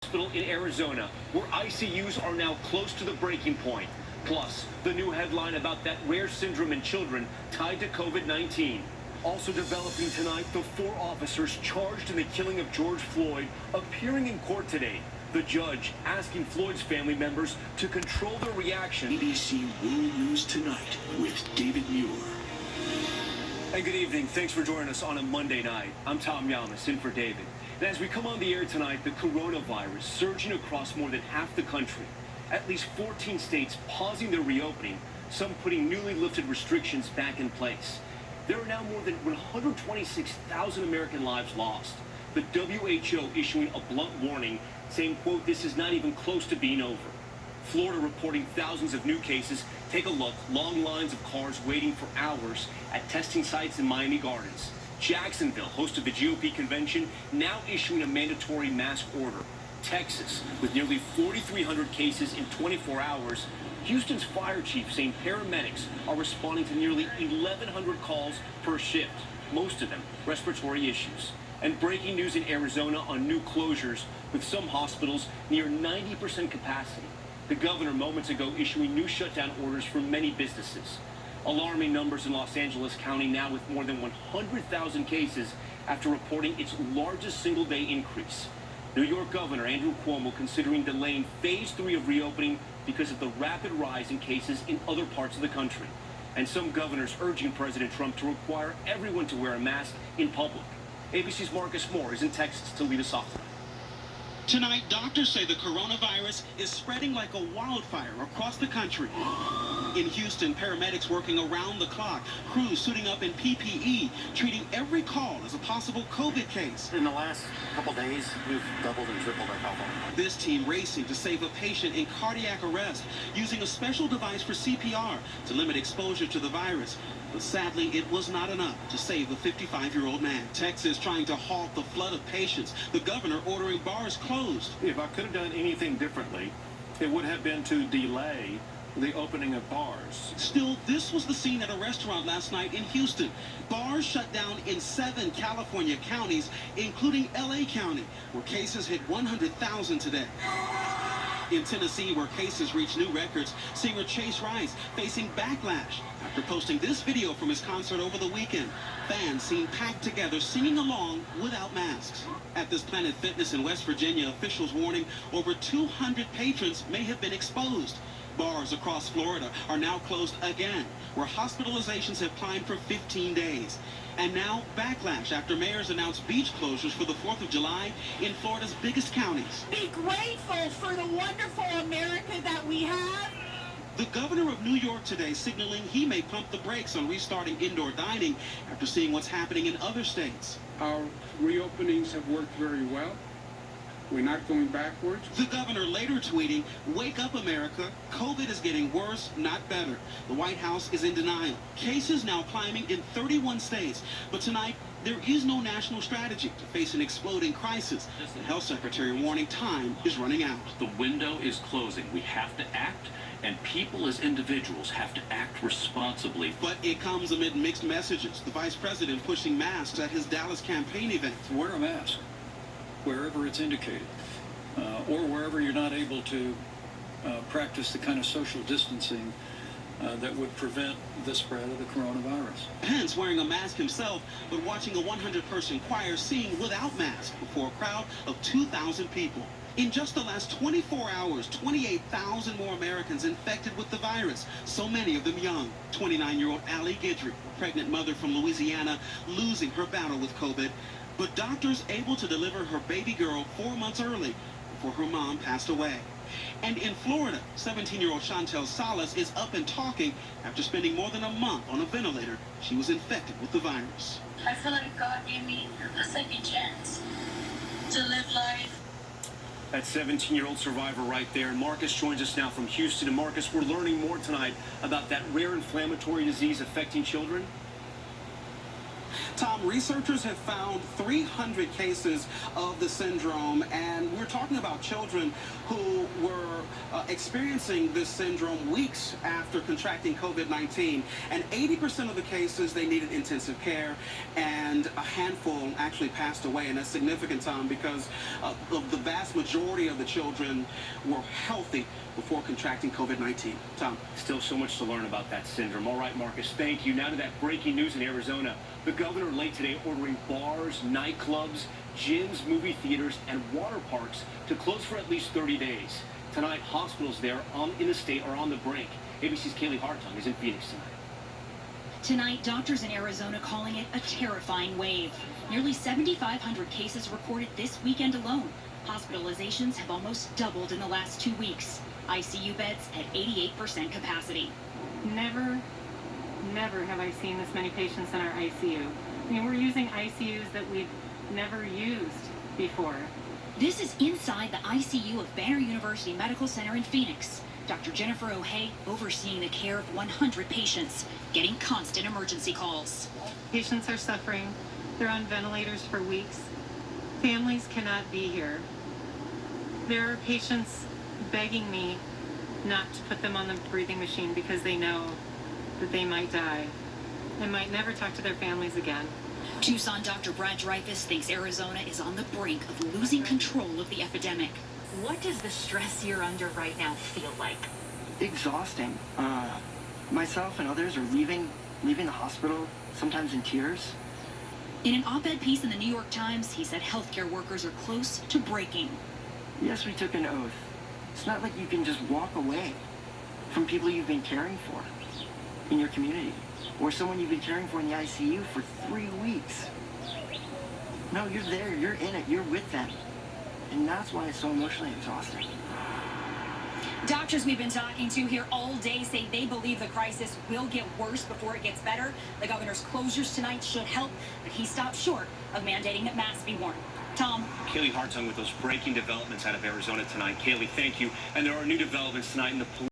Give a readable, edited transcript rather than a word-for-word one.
Hospital in Arizona, where ICUs are now close to the breaking point. Plus, the new headline about that rare syndrome in children tied to COVID-19. Also developing tonight, the 4 officers charged in the killing of George Floyd appearing in court today. The judge asking Floyd's family members to control their reaction. ABC World News Tonight with David Muir. And good evening. Thanks for joining us on a Monday night. I'm Tom Yamas, in for David. And as we come on the air tonight, the coronavirus surging across more than half the country. At least 14 states pausing their reopening, some putting newly lifted restrictions back in place. There are now more than 126,000 American lives lost. The WHO issuing a blunt warning, saying, quote, "This is not even close to being over." Florida reporting thousands of new cases. Take a look. Long lines of cars waiting for hours at testing sites in Miami Gardens. Jacksonville, host of the GOP convention, now issuing a mandatory mask order. Texas, with nearly 4,300 cases in 24 hours. Houston's fire chief saying paramedics are responding to nearly 1,100 calls per shift, most of them respiratory issues. And breaking news in Arizona on new closures, with some hospitals near 90% capacity. The governor moments ago issuing new shutdown orders for many businesses. Alarming numbers in Los Angeles County now with more than 100,000 cases after reporting its largest single-day increase. New York Governor Andrew Cuomo considering delaying phase 3 of reopening because of the rapid rise in cases in other parts of the country. And some governors urging President Trump to require everyone to wear a mask in public. ABC's Marcus Moore is in Texas to lead us off tonight. Tonight, doctors say the coronavirus is spreading like a wildfire across the country. In Houston, paramedics working around the clock, crews suiting up in PPE, treating every call as a possible COVID case. In the last couple days, we've doubled and tripled our call volume. This team racing to save a patient in cardiac arrest, using a special device for CPR to limit exposure to the virus. But sadly, it was not enough to save the 55-year-old man. Texas trying to halt the flood of patients. The governor ordering bars closed. If I could have done anything differently, it would have been to delay the opening of bars. Still, this was the scene at a restaurant last night in Houston. Bars shut down in 7 California counties, including LA County, where cases hit 100,000 today. In Tennessee, where cases reach new records, singer Chase Rice facing backlash after posting this video from his concert over the weekend. Fans seen packed together singing along without masks. At this Planet Fitness in West Virginia, officials warning over 200 patrons may have been exposed. Bars across Florida are now closed again, where hospitalizations have climbed for 15 days. And now, backlash after mayors announced beach closures for the 4th of July in Florida's biggest counties. Be grateful for the wonderful America that we have. The governor of New York today signaling he may pump the brakes on restarting indoor dining after seeing what's happening in other states. Our reopenings have worked very well. We're not going backwards. The governor later tweeting, "Wake up, America. COVID is getting worse, not better." The White House is in denial. Cases now climbing in 31 states. But tonight, there is no national strategy to face an exploding crisis. The health secretary warning time is running out. The window is closing. We have to act, and people as individuals have to act responsibly. But it comes amid mixed messages. The vice president pushing masks at his Dallas campaign event. Wear a mask wherever it's indicated, or wherever you're not able to practice the kind of social distancing that would prevent the spread of the coronavirus. Pence wearing a mask himself, but watching a 100-person choir sing without mask before a crowd of 2,000 people. In just the last 24 hours, 28,000 more Americans infected with the virus, so many of them young. 29-year-old Allie Guidry, a pregnant mother from Louisiana, losing her battle with COVID, but doctors able to deliver her baby girl 4 months early before her mom passed away. And in Florida, 17-year-old Chantel Salas is up and talking after spending more than a month on a ventilator. She was infected with the virus. I feel like God gave me a second chance to live life. That 17-year-old survivor right there. And Marcus joins us now from Houston. And Marcus, we're learning more tonight about that rare inflammatory disease affecting children. Tom, Tom, researchers have found 300 cases of the syndrome, and we're talking about children who were experiencing this syndrome weeks after contracting COVID-19. And 80% of the cases, they needed intensive care, and a handful actually passed away. And that's significant, Tom, because the vast majority of the children were healthy before contracting COVID-19. Tom. Still so much to learn about that syndrome. All right, Marcus, thank you. Now to that breaking news in Arizona. The governor late today ordering bars, nightclubs, gyms, movie theaters, and water parks to close for at least 30 days. Tonight, hospitals there in the state are on the brink. ABC's Kaylee Hartung is in Phoenix tonight. Tonight, doctors in Arizona calling it a terrifying wave. Nearly 7,500 cases reported this weekend alone. Hospitalizations have almost doubled in the last 2 weeks. ICU beds at 88% capacity. Never have I seen this many patients in our ICU. I mean, we're using ICUs that we've never used before. This is inside the ICU of Banner University Medical Center in Phoenix. Dr. Jennifer O'Hay overseeing the care of 100 patients, getting constant emergency calls. Patients are suffering. They're on ventilators for weeks. Families cannot be here. There are patients begging me not to put them on the breathing machine because they know that they might die and might never talk to their families again. Tucson Dr. Brad Dreyfus thinks Arizona is on the brink of losing control of the epidemic. What does the stress you're under right now feel like? Exhausting. Myself and others are leaving the hospital, sometimes in tears. In an op-ed piece in the New York Times, he said healthcare workers are close to breaking. Yes, we took an oath. It's not like you can just walk away from people you've been caring for in your community, or someone you've been caring for in the ICU for 3 weeks. No, you're there, you're in it, you're with them. And that's why it's so emotionally exhausting. Doctors we've been talking to here all day say they believe the crisis will get worse before it gets better. The governor's closures tonight should help, but he stopped short of mandating that masks be worn. Tom. Kaylee Hartung with those breaking developments out of Arizona tonight. Kaylee, thank you. And there are new developments tonight in the police.